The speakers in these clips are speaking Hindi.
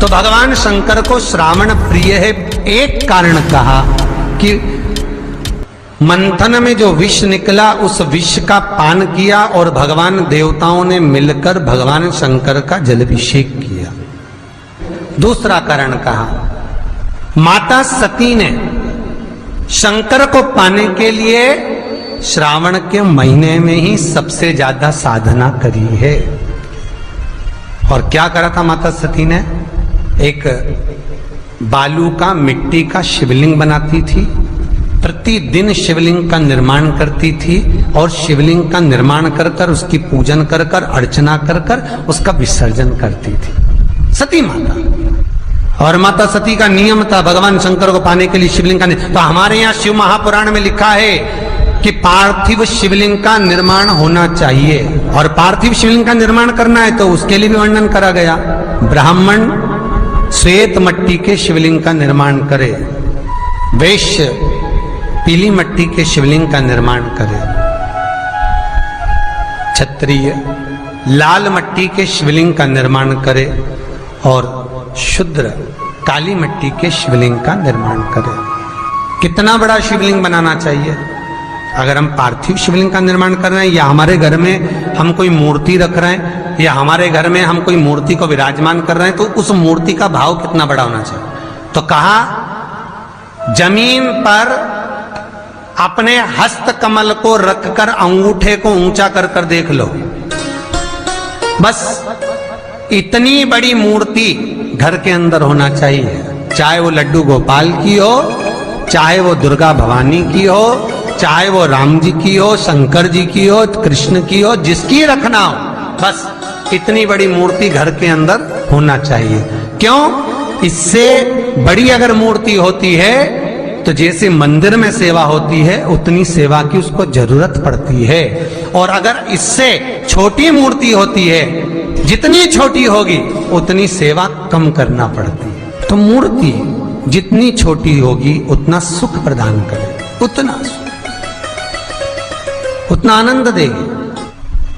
तो भगवान शंकर को श्रावण प्रिय है। एक कारण कहा कि मंथन में जो विष निकला उस विष का पान किया और भगवान देवताओं ने मिलकर भगवान शंकर का जलाभिषेक किया। दूसरा कारण कहा, माता सती ने शंकर को पाने के लिए श्रावण के महीने में ही सबसे ज्यादा साधना करी है। और क्या करा था माता सती ने? एक बालू का, मिट्टी का शिवलिंग बनाती थी, प्रतिदिन शिवलिंग का निर्माण करती थी और शिवलिंग का निर्माण कर कर उसकी पूजन कर कर अर्चना कर कर उसका विसर्जन करती थी सती माता। और माता सती का नियम था भगवान शंकर को पाने के लिए शिवलिंग का। तो हमारे यहाँ शिव महापुराण में लिखा है कि पार्थिव शिवलिंग का निर्माण होना चाहिए, और पार्थिव शिवलिंग का निर्माण करना है तो उसके लिए भी वर्णन करा गया। ब्राह्मण श्वेत मट्टी के शिवलिंग का निर्माण करे, वैश्य पीली मट्टी के शिवलिंग का निर्माण करे, क्षत्रिय लाल मट्टी के शिवलिंग का निर्माण करे और शूद्र काली मट्टी के शिवलिंग का निर्माण करे। कितना बड़ा शिवलिंग बनाना चाहिए? अगर हम पार्थिव शिवलिंग का निर्माण कर रहे हैं या हमारे घर में हम कोई मूर्ति रख रहे हैं या हमारे घर में हम कोई मूर्ति को विराजमान कर रहे हैं, तो उस मूर्ति का भाव कितना बड़ा होना चाहिए? तो कहा, जमीन पर अपने हस्त कमल को रखकर अंगूठे को ऊंचा कर कर देख लो, बस इतनी बड़ी मूर्ति घर के अंदर होना चाहिए। चाहे वो लड्डू गोपाल की हो, चाहे वो दुर्गा भवानी की हो, चाहे वो राम जी की हो, शंकर जी की हो, कृष्ण की हो, जिसकी रखना हो, बस इतनी बड़ी मूर्ति घर के अंदर होना चाहिए। क्यों? इससे बड़ी अगर मूर्ति होती है तो जैसे मंदिर में सेवा होती है उतनी सेवा की उसको जरूरत पड़ती है, और अगर इससे छोटी मूर्ति होती है, जितनी छोटी होगी उतनी सेवा कम करना पड़ती है। तो मूर्ति जितनी छोटी होगी उतना सुख प्रदान करे, उतना आनंद देगी।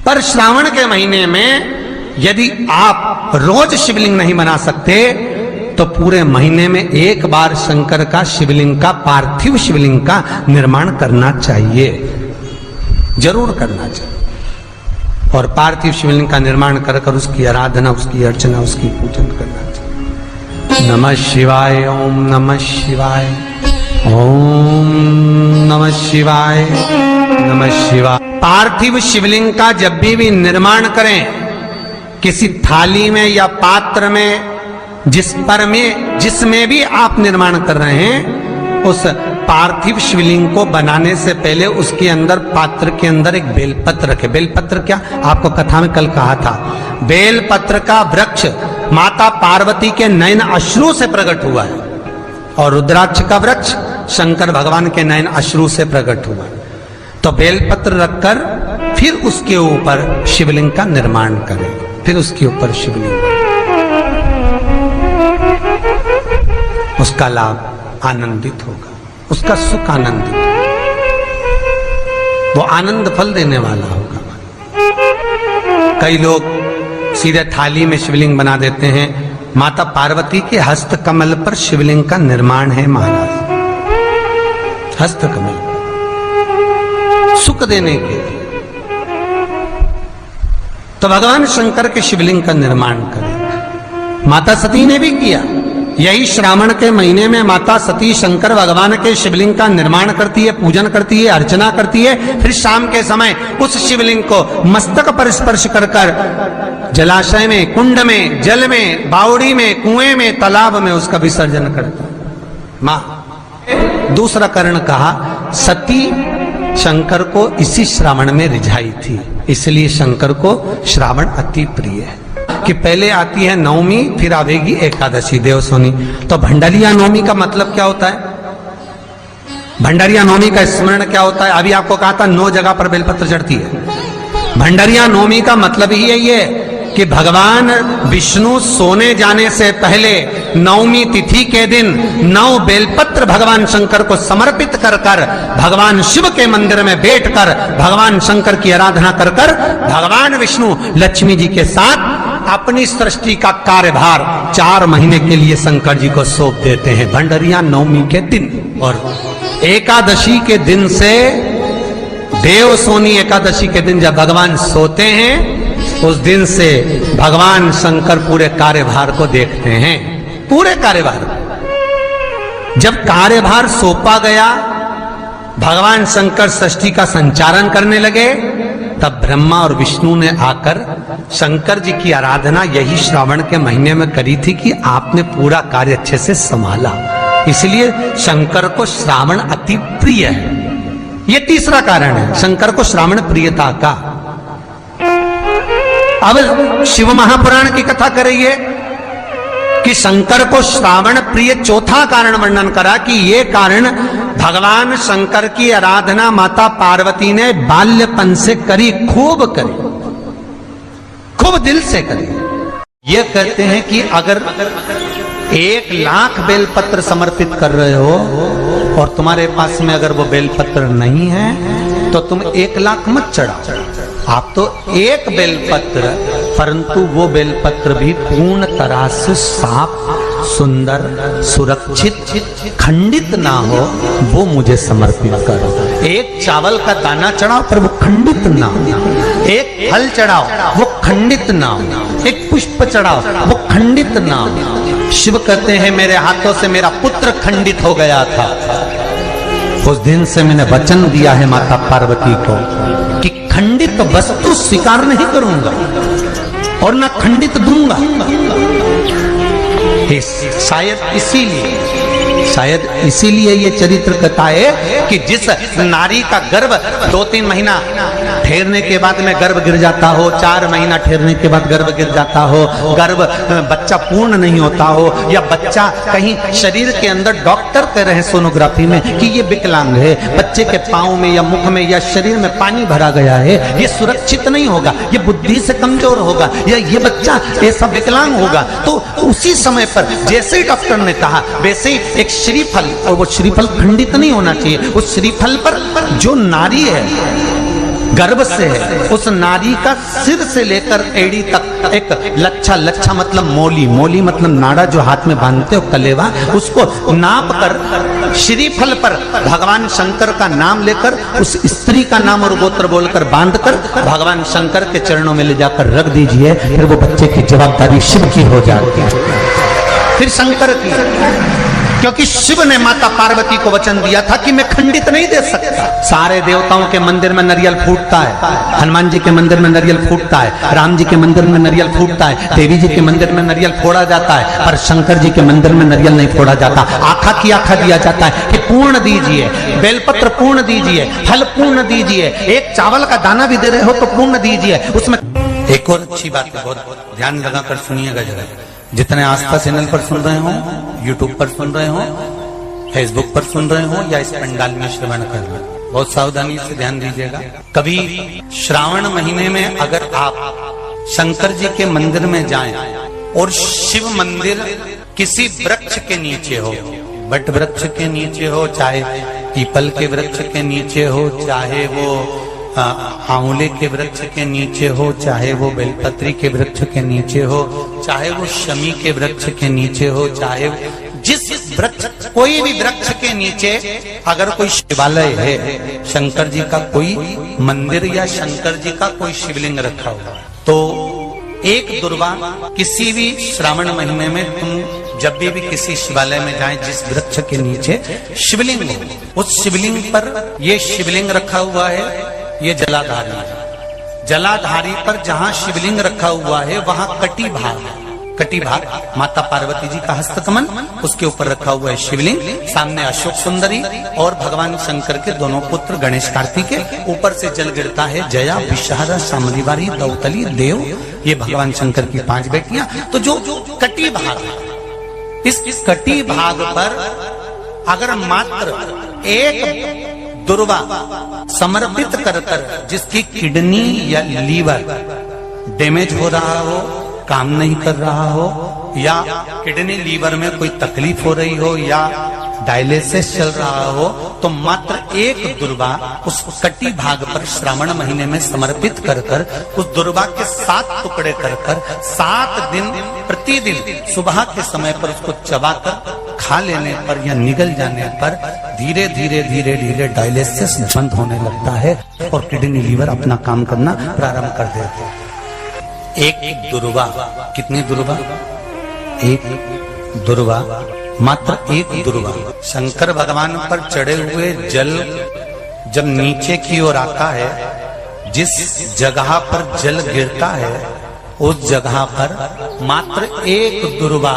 पर श्रावण के महीने में यदि आप रोज शिवलिंग नहीं बना सकते तो पूरे महीने में एक बार शंकर का शिवलिंग का, पार्थिव शिवलिंग का निर्माण करना चाहिए, जरूर करना चाहिए। और पार्थिव शिवलिंग का निर्माण कर कर उसकी आराधना, उसकी अर्चना, उसकी पूजन करना चाहिए। नमः शिवाय, ओम नमः शिवाय, ओम नमः शिवाय, नमः शिवाय। पार्थिव शिवलिंग का जब भी निर्माण करें, किसी थाली में या पात्र में, जिसमें भी आप निर्माण कर रहे हैं, उस पार्थिव शिवलिंग को बनाने से पहले उसके अंदर, पात्र के अंदर एक बेलपत्र रखे। बेलपत्र क्या? आपको कथा में कल कहा था, बेलपत्र का वृक्ष माता पार्वती के नयन अश्रु से प्रकट हुआ है, और रुद्राक्ष का वृक्ष शंकर भगवान के नयन अश्रु से प्रकट हुआ है। तो बेलपत्र रखकर फिर उसके ऊपर शिवलिंग का निर्माण करें, फिर उसके ऊपर शिवलिंग, उसका लाभ आनंदित होगा, उसका सुख आनंदित होगा, वो आनंद फल देने वाला होगा। कई लोग सीधे थाली में शिवलिंग बना देते हैं। माता पार्वती के हस्त कमल पर शिवलिंग का निर्माण है महाराज, हस्त कमल सुख देने के लिए। तो भगवान शंकर के शिवलिंग का निर्माण करें। माता सती ने भी किया। यही श्रावण के महीने में माता सती शंकर भगवान के शिवलिंग का निर्माण करती है, पूजन करती है, अर्चना करती है। फिर शाम के समय उस शिवलिंग को मस्तक पर स्पर्श कर कर जलाशय में, कुंड में, जल में, बावड़ी में, कुएं में, तालाब में उसका विसर्जन करती मां। दूसरा कारण कहा, सती शंकर को इसी श्रावण में रिझाई थी, इसलिए शंकर को श्रावण अति प्रिय है। कि पहले आती है नवमी, फिर आवेगी एकादशी, देवसोनी। तो भंडारिया नवमी का मतलब क्या होता है? भंडारिया नवमी का स्मरण क्या होता है? अभी आपको कहा था 9 जगह पर बेलपत्र चढ़ती है। भंडारिया नवमी का मतलब ही यही है कि भगवान विष्णु सोने जाने से पहले नवमी तिथि के दिन 9 बेलपत्र भगवान शंकर को समर्पित कर कर भगवान शिव के मंदिर में बैठकर भगवान शंकर की आराधना कर कर भगवान विष्णु लक्ष्मी जी के साथ अपनी सृष्टि का कार्यभार 4 महीने के लिए शंकर जी को सौंप देते हैं भंडरिया नवमी के दिन। और एकादशी के दिन से, देव सोनी एकादशी के दिन जब भगवान सोते हैं, उस दिन से भगवान शंकर पूरे कार्यभार को देखते हैं, पूरे कार्यभार। जब कार्यभार सौंपा गया, भगवान शंकर सृष्टि का संचालन करने लगे, तब ब्रह्मा और विष्णु ने आकर शंकर जी की आराधना यही श्रावण के महीने में करी थी कि आपने पूरा कार्य अच्छे से संभाला, इसलिए शंकर को श्रावण अति प्रिय है। ये तीसरा कारण है शंकर को श्रावण प्रियता का। अब शिव महापुराण की कथा करिए कि शंकर को श्रावण प्रिय चौथा कारण वर्णन करा कि ये कारण भगवान शंकर की आराधना माता पार्वती ने बाल्यपन से करी, खूब करी, खूब दिल से करी। ये कहते हैं कि अगर 1,00,000 बेलपत्र समर्पित कर रहे हो और तुम्हारे पास में अगर वो बेलपत्र नहीं है तो तुम 1,00,000 मत चढ़ाओ, आप तो एक बेलपत्र, परंतु वो बेलपत्र भी पूर्ण तरह से साफ, सुंदर, सुरक्षित, खंडित ना हो, वो मुझे समर्पित करो। एक चावल का दाना चढ़ाओ पर वो खंडित ना हो, एक फल चढ़ाओ वो खंडित ना हो, एक पुष्प चढ़ाओ वो खंडित ना हो। शिव कहते हैं मेरे हाथों से मेरा पुत्र खंडित हो गया था, उस दिन से मैंने वचन दिया है माता पार्वती को कि खंडित वस्तु स्वीकार नहीं करूंगा और ना खंडित दूंगा। शायद इसीलिए ये चरित्र कथा है कि जिस नारी का गर्भ 2-3 महीना ठहरने के बाद में गर्भ गिर जाता हो, 4 महीना ठहरने के बाद गर्भ गिर जाता हो, गर्भ बच्चा पूर्ण नहीं होता हो, या बच्चा कहीं शरीर के अंदर डॉक्टर कह रहे हैं सोनोग्राफी में कि ये विकलांग है, बच्चे के पाँव में या मुख में या शरीर में पानी भरा गया है, ये सुरक्षित नहीं होगा, ये बुद्धि से कमजोर होगा, या ये बच्चा ऐसा विकलांग होगा, तो उसी समय पर जैसे ही डॉक्टर ने कहा वैसे ही एक श्रीफल, और वो श्रीफल खंडित नहीं होना चाहिए, उस श्रीफल पर जो नारी है गर्भ से है, उस नारी का सिर से लेकर एड़ी तक एक लच्छा मतलब मोली मतलब नाड़ा जो हाथ में बांधते हो, कलेवा, उसको नाप कर श्रीफल पर भगवान शंकर का नाम लेकर उस स्त्री का नाम और गोत्र बोलकर बांधकर भगवान शंकर के चरणों में ले जाकर रख दीजिए, फिर वो बच्चे की जवाबदारी शिव की हो जाती है, फिर शंकर की, क्योंकि शिव ने माता पार्वती को वचन दिया था कि मैं खंडित नहीं दे सकता। सारे देवताओं के मंदिर में नारियल फूटता है, हनुमान जी के मंदिर में नारियल फूटता है, राम जी के मंदिर में नारियल फूटता है, देवी जी के मंदिर में नारियल फोड़ा जाता है, पर शंकर जी के मंदिर में नारियल नहीं फोड़ा जाता। आखा की आखा दिया जाता है कि पूर्ण दीजिए, बेलपत्र पूर्ण दीजिए, फल पूर्ण दीजिए, एक चावल का दाना भी दे रहे हो तो पूर्ण दीजिए। उसमें एक और अच्छी बात है, बहुत ध्यान लगाकर सुनिएगा जरा, जितने आस्था चैनल पर सुन रहे हो, यूट्यूब पर सुन रहे हो, फेसबुक पर सुन रहे हो, या इस पंडाल में श्रवण कर रहे हो, बहुत सावधानी से ध्यान दीजिएगा। कभी श्रावण महीने में अगर आप शंकर जी के मंदिर में जाएं और शिव मंदिर किसी वृक्ष के नीचे हो, बट वृक्ष के नीचे हो, चाहे पीपल के वृक्ष के नीचे हो, चाहे वो आंवले के वृक्ष के नीचे हो, चाहे वो बेलपत्री के वृक्ष के नीचे हो, चाहे वो शमी के वृक्ष के नीचे हो, चाहे जिस वृक्ष, कोई भी वृक्ष के नीचे अगर कोई शिवालय है, शंकर जी का कोई मंदिर या शंकर जी का कोई शिवलिंग रखा हुआ, तो एक दुर्वा किसी भी श्रावण महीने में तुम जब भी किसी शिवालय में जाएं, जिस वृक्ष के नीचे शिवलिंग हो, उस शिवलिंग पर ये शिवलिंग रखा हुआ है, ये जलाधारी है। जलाधारी पर जहां शिवलिंग रखा हुआ है वहां कटी भाग है, कटी भाग माता पार्वती जी का हस्तकमल, उसके ऊपर रखा हुआ है शिवलिंग, सामने अशोक सुंदरी और भगवान शंकर के दोनों पुत्र गणेश कार्तिकेय, ऊपर से जल गिरता है जया, विषहारा, शामलीवारी, दौतली, देव, ये भगवान शंकर की 5 बेटियां। तो जो कटी भाग है, इस कटी भाग पर अगर मात्र एक दुर्वा समर्पित कर जिसकी किडनी या लीवर डैमेज हो रहा हो, काम नहीं कर रहा हो, या किडनी लीवर में कोई तकलीफ हो रही हो, या डायलिसिस चल रहा हो, तो मात्र एक दुर्वा उस कटी भाग पर श्रावण महीने में समर्पित कर कर उस दुर्वा के 7 टुकड़े कर कर 7 दिन प्रतिदिन सुबह के समय पर उसको चबाकर खा लेने पर या निगल जाने पर धीरे धीरे धीरे धीरे डायलिसिस बंद होने लगता है और किडनी लीवर अपना काम करना प्रारंभ कर देते हैं। एक दुर्वा, कितनी दुर्वा? एक दुर्वा, मात्र एक दुर्वा। शंकर भगवान पर चढ़े हुए जल जब नीचे की ओर आता है, जिस जगह पर जल गिरता है उस जगह पर मात्र एक दुर्वा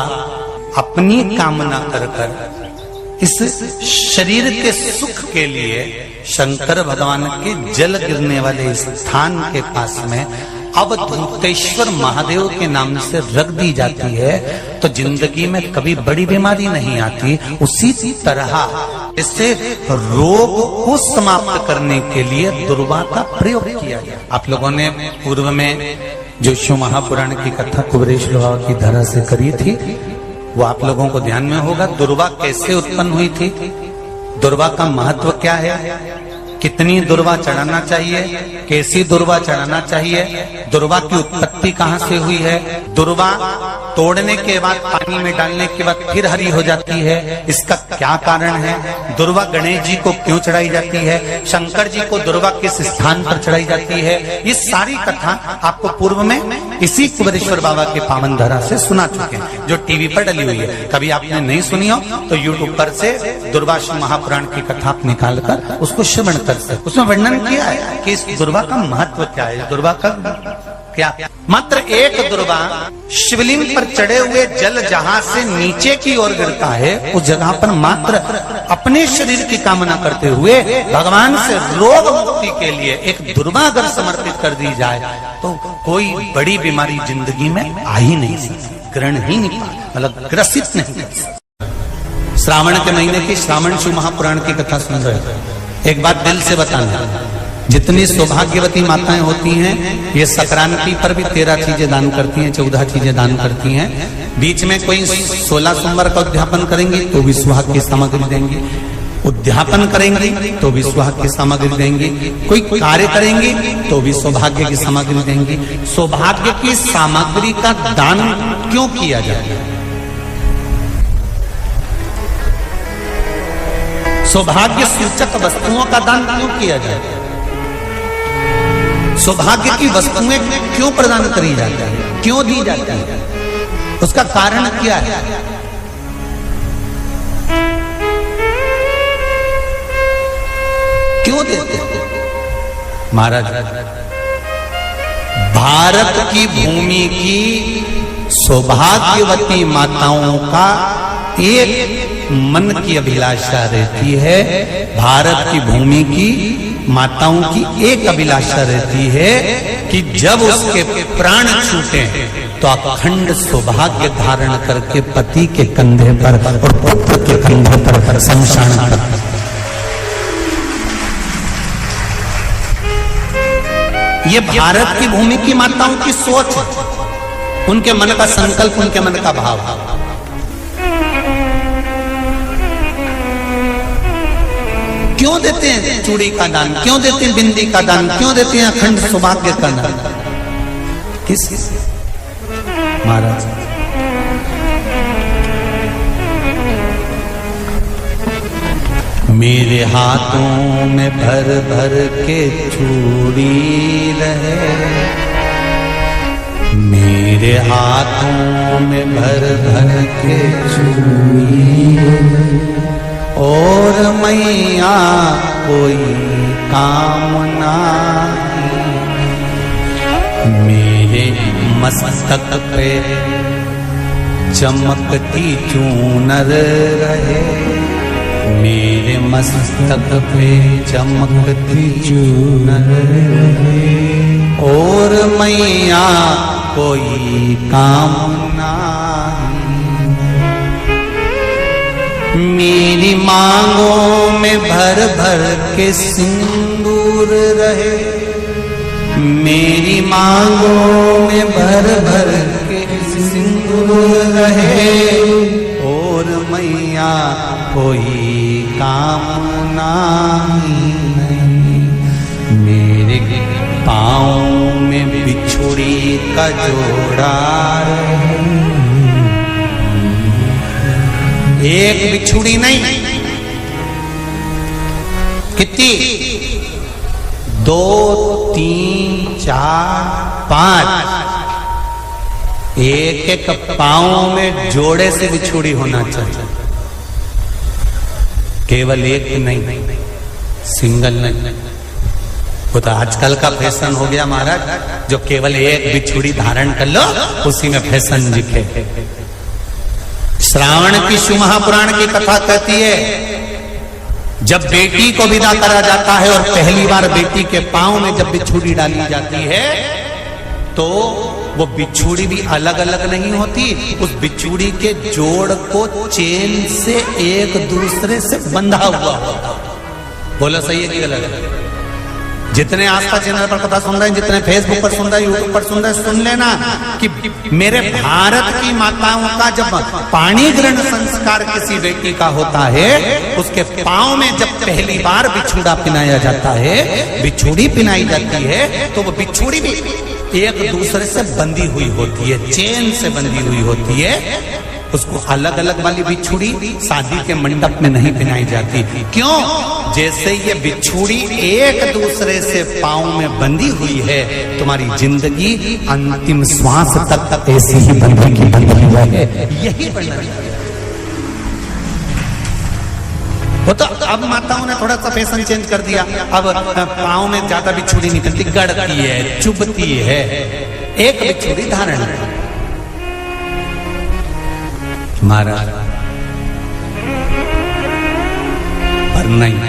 अपनी कामना कर कर इस शरीर के सुख के लिए शंकर भगवान के जल गिरने वाले स्थान के पास में अवधूतेश्वर महादेव के नाम से रख दी जाती है, तो जिंदगी में कभी बड़ी बीमारी नहीं आती। उसी तरह इससे रोग को समाप्त करने के लिए दुर्वा का प्रयोग किया गया। आप लोगों ने पूर्व में जो शिव महापुराण की कथा कुबरेश लोहा की धरा से करी थी, वो आप लोगों को ध्यान में होगा। दुर्वा कैसे उत्पन्न हुई थी, दुर्वा का महत्व क्या है, कितनी दुर्वा चढ़ाना चाहिए, कैसी दुर्वा चढ़ाना चाहिए, दुर्वा की उत्पत्ति कहाँ से हुई है, दुर्वा तोड़ने के बाद पानी में डालने के बाद फिर हरी हो जाती है, इसका क्या कारण है, दुर्वा गणेश जी को क्यों चढ़ाई जाती है, शंकर जी को दुर्वा किस स्थान पर चढ़ाई जाती है, ये सारी कथा आपको पूर्व में इसी कुबेरेश्वर बाबा के पावन धरा से सुना चुके हैं, जो टीवी पर डली हुई है। कभी आपने नहीं सुनी हो तो यूट्यूब पर से दुर्वासा महापुराण की कथा आप निकाल कर उसको श्रवण कर सकते। उसमें वर्णन किया है कि इस दुर्वा का महत्व क्या है, दुर्वा का क्या। मात्र एक दुर्वा शिवलिंग पर चढ़े हुए जल जहां से नीचे की ओर गिरता है, उस जगह पर मात्र अपने शरीर की कामना करते हुए भगवान से रोग मुक्ति के लिए एक दुर्वा अगर समर्पित कर दी जाए तो कोई बड़ी बीमारी जिंदगी में आ ही नहीं सकती, ग्रहण ही नहीं, मतलब ग्रसित नहीं। श्रावण के महीने की श्रावण शिव महापुराण की कथा सुन रहे हैं, एक बात दिल से बताना, जितनी सौभाग्यवती माताएं होती हैं ये संक्रांति पर भी 13 चीजें दान करती हैं, 14 चीजें दान करती हैं। बीच में कोई 16 सोमवार का उद्यापन करेंगी तो भी सुहाग की सामग्री देंगी, उद्यापन करेंगी तो भी सुहाग की सामग्री देंगी, कोई कार्य करेंगी तो भी सौभाग्य की सामग्री देंगी। सौभाग्य की सामग्री का दान क्यों किया जाता है, सौभाग्य सूचक वस्तुओं का दान क्यों किया जाए, सौभाग्य की वस्तुएं क्यों प्रदान करी जाती है, क्यों दी जाती है, उसका कारण क्या है। क्यों देते हैं महाराज? भारत की भूमि की सौभाग्यवती माताओं का एक मन की अभिलाषा रहती है, भारत की भूमि की माताओं की एक अभिलाषा रहती है कि जब उसके प्राण छूटे तो अखंड सौभाग्य धारण करके पति के कंधे पर और पुत्र के कंधे पर शमशान पर। ये भारत की भूमि की माताओं की सोच है, उनके मन का संकल्प, उनके मन का भाव। क्यों देते हैं चूड़ी का दान, क्यों देते हैं बिंदी का दान, क्यों देते हैं अखंड सौभाग्य का दान, किस महाराज? मेरे हाथों में भर भर के चूड़ी रहे, मेरे हाथों में भर भर के चूड़ी, और मैया कोई कामना मेरे मस्तक पे चमकती चूनर रहे, मेरे मस्तक पे चमकती चूनर रहे, और मैया कोई कामना मेरी मांगों में भर भर के सिंदूर रहे, मेरी मांगों में भर भर के सिंदूर रहे, और मोर मैया कोई काम नहीं, मेरे पाँव में बिछुड़ी का जोड़ा एक बिछुड़ी नहीं, कितनी 2 3 4 5 एक एक पाँव में जोड़े से बिछुड़ी होना चाहिए, केवल एक नहीं, सिंगल नहीं। वो तो आजकल का फैशन हो गया महाराज, जो केवल एक बिछुड़ी धारण कर लो उसी में फैशन दिखे। श्रावण की शिव महापुराण की कथा कहती है, जब बेटी को विदा करा जाता है और पहली बार बेटी के पांव में जब बिछुड़ी डाली जाती है तो वो बिछुड़ी भी अलग अलग नहीं होती, उस बिछुड़ी के जोड़ को चेन से एक दूसरे से बंधा हुआ होता। बोला सही है कि गलत है? जितने आस्था चैनल पर कथा सुन रहे हैं, जितने फेसबुक पर सुन रहे हैं, यूट्यूब पर सुन रहे हैं, सुन लेना कि मेरे भारत की माताओं का जब पाणी ग्रहण संस्कार किसी बेटी का होता है, उसके पांव में जब पहली बार बिछुड़ा पिनाया जाता है, बिछुड़ी पिनाई जाती है, तो वो बिछुड़ी भी एक दूसरे से बंधी हुई होती है, चेन से बंधी हुई होती है। उसको अलग अलग वाली बिछुड़ी शादी के मंडप में नहीं पिनाई जाती। क्यों? जैसे ये बिछुड़ी एक दूसरे से पांव में बंधी हुई है, तुम्हारी जिंदगी अंतिम श्वास तक ऐसी ही बंधी है, यही बनना चाहिए। वो तो अब माताओं ने थोड़ा सा फैशन चेंज कर दिया, अब पांव में ज्यादा बिछुड़ी निकलती, गड़ती है, चुभती है, एक बिछुड़ी धारण है। महाराज पर नहीं,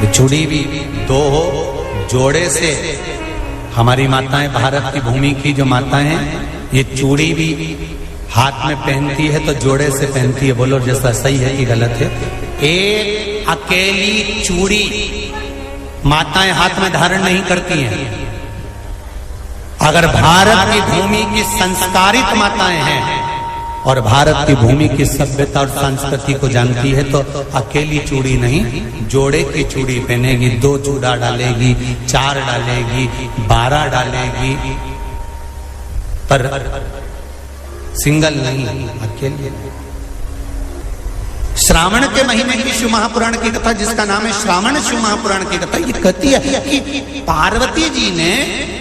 बिछुड़ी भी 2 हो, जोड़े से। हमारी माताएं, भारत की भूमि की जो माताएं हैं, ये चूड़ी भी हाथ में पहनती है तो जोड़े से पहनती है। बोलो जैसा सही है कि गलत है? एक अकेली चूड़ी माताएं हाथ में धारण नहीं करती हैं। अगर भारत की भूमि की संस्कारित माताएं हैं और भारत की भूमि की सभ्यता और संस्कृति को जानती है तो अकेली चूड़ी नहीं, जोड़े की चूड़ी पहनेगी, 2 चूड़ा डालेगी, 4 डालेगी, 12 डालेगी, पर सिंगल नहीं, अकेले। श्रावण के महीने की शिव महापुराण की कथा, जिसका नाम है श्रावण शिव महापुराण की कथा, ये कहती है कि पार्वती जी ने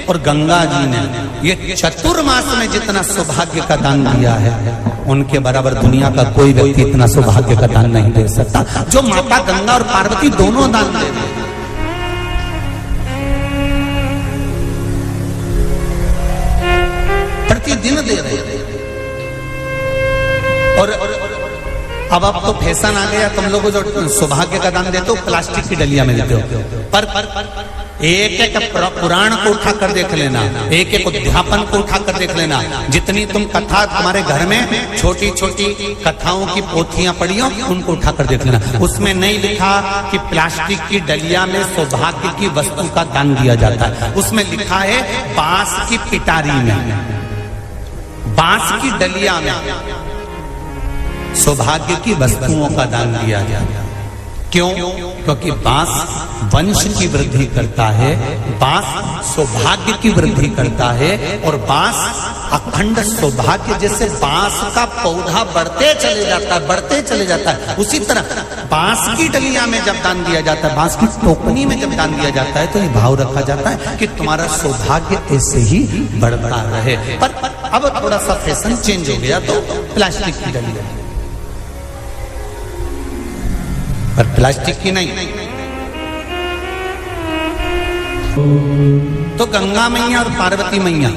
और गंगा जी ने ये चतुर्मास में जितना सौभाग्य का दान दिया है, उनके बराबर दुनिया का कोई व्यक्ति इतना सौभाग्य का दान नहीं दे सकता जो माता गंगा और पार्वती दोनों दान दे रहे हैं। प्रतिदिन दे रहे हैं। और अब तो फैशन आ गया, तुम लोगों जो सौभाग्य का दान देते हो प्लास्टिक की डलिया में देते हो, पर एक एक पुराण को उठा कर देख लेना, एक एक अध्यापन को उठा कर देख लेना, जितनी तुम कथा तुम्हारे घर में छोटी छोटी कथाओं की पोथियां पढ़ी हो, उनको उठा कर देख लेना। उसमें नहीं लिखा कि प्लास्टिक की डलिया में सौभाग्य की वस्तु का दान दिया जाता है, उसमें लिखा है बांस की पिटारी में, बांस की डलिया में सौभाग्य की वस्तुओं का दान दिया जाता है। क्यों? क्योंकि बांस वंश की वृद्धि करता है, बांस सौभाग्य की वृद्धि करता है, और बांस अखंड सौभाग्य, जैसे बांस का पौधा बढ़ते चले जाता है, बढ़ते चले जाता है, उसी तरह बांस की डलिया में जब दान दिया जाता है, बांस की टोकनी में जब दान दिया जाता है, तो ये भाव रखा जाता है कि तुम्हारा सौभाग्य ऐसे ही बढ़ता रहे। पर अब थोड़ा सा फैशन चेंज हो गया तो प्लास्टिक की डलिया, पर प्लास्टिक की नहीं। तो गंगा मैया और पार्वती मैया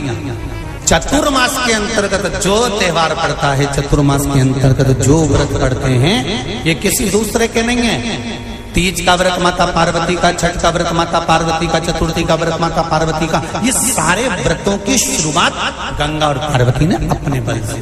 चतुर्मास के अंतर्गत जो त्योहार पड़ता है, चतुर्मास के अंतर्गत जो व्रत पड़ते हैं, ये किसी दूसरे के नहीं है। तीज का व्रत माता पार्वती का, छठ का व्रत माता पार्वती का, चतुर्थी का व्रत माता पार्वती का, ये सारे व्रतों की शुरुआत गंगा और पार्वती ने अपने बल से